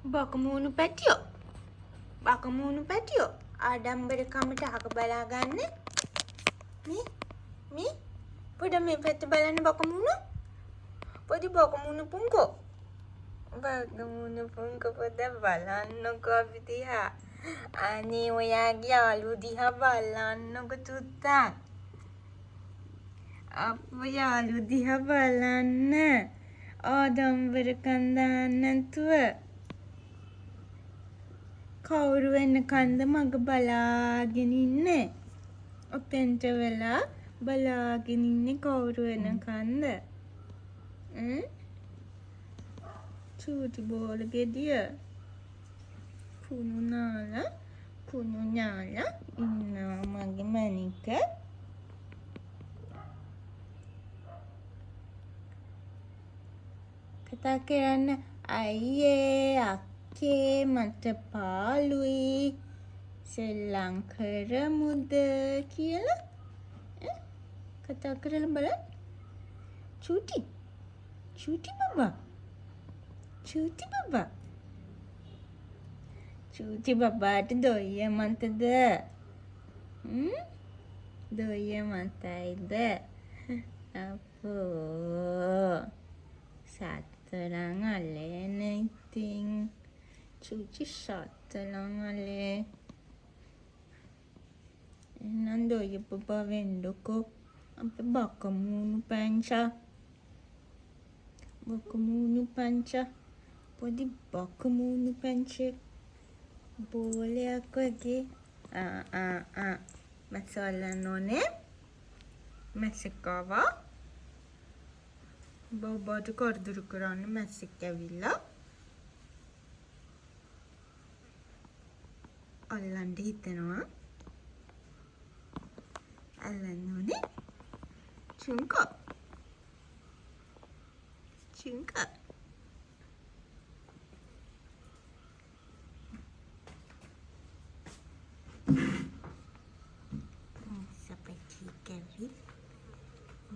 බකමූණු පැටියෝ. බකමූණු පැටියෝ. ආඩම්බරකමට අහක බලා ගන්න. මේ පොඩ මේ පැත්ත බලන්න බකමූණු. පොඩි බකමූණු පුංකෝ. බකමූණු පුංකෝ පොඩ බලන්නකෝ අපි දිහා. අනේ ඔයාගේ යාළුවෝ දිහා බලන්නකෝ තුත්තා. අපේ යාළුවෝ දිහා බලන්න. ආඩම්බරකම් දාන්න නැතුව. කවුරු වෙනකන්ද මග බලාගෙන ඉන්නේ? ඔතෙන්ට වෙලා බලාගෙන ඉන්නේ කවුරු වෙනකන්ද? චූටි බෝල ගෙඩිය කුණු නාලා ඉන්නවා මගේ මැනික. කතා කරන්න අයියේ අක්කේ මට පාළුයි සෙල්ලම් කරමුද කියලා කතා කරලා බලන්න. චූටි බබාට දොයියමන්තද? දොයියමන්තයිද? අපෝ සතරන් අලේනේ ඉතින්. චූටි සතරන් අලේ. එහෙනම් දොයිය බබා වෙන්නකෝ. අපේ බකමූණු පැංචා. පොඩි බකමූණු පැංචෙක්. බෝලයක් වගේ. මැස්ස අල්ලන්න ඕනේ. මැස්සෙක්කාවා. බබාට කරදර කරන්න මැස්සෙක් ඇවිල්ලා. අල්ලන්න හිතනවා. අල්ලන්න ඕනේ. චුංකා. සපචි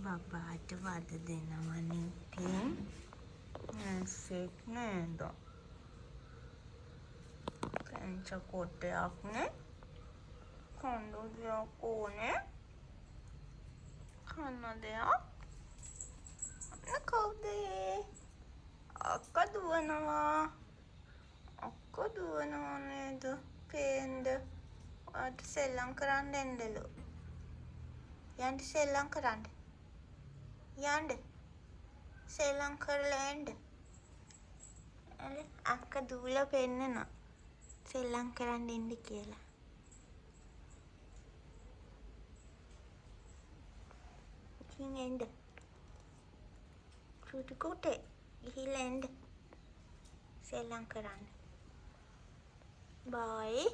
බබාට වද දෙනවනේ ඉතින්. ඇස්සෙක් නේද? පැංච කොටයක් නේ. කඳු දෙයක් ඕනේ. කන්න දෙයක්. කවුද ඒ? අක්කා දුවනවා නේද? පේන්ද? ඔයාට සෙල්ලම් කරන්න එන්නලු. යන්න සෙල්ලම් කරන්න. යන්න. සෙල්ලම් කරලා එන්න. අක්කා දුවලා පෙන්නනවා. සෙල්ලම් කරන්න එන්න කියලා. ඉතින් එන්න. චූටි කොටේ ගිහිල්ලා එන්න. සෙල්ලම් කරන්න. බයි.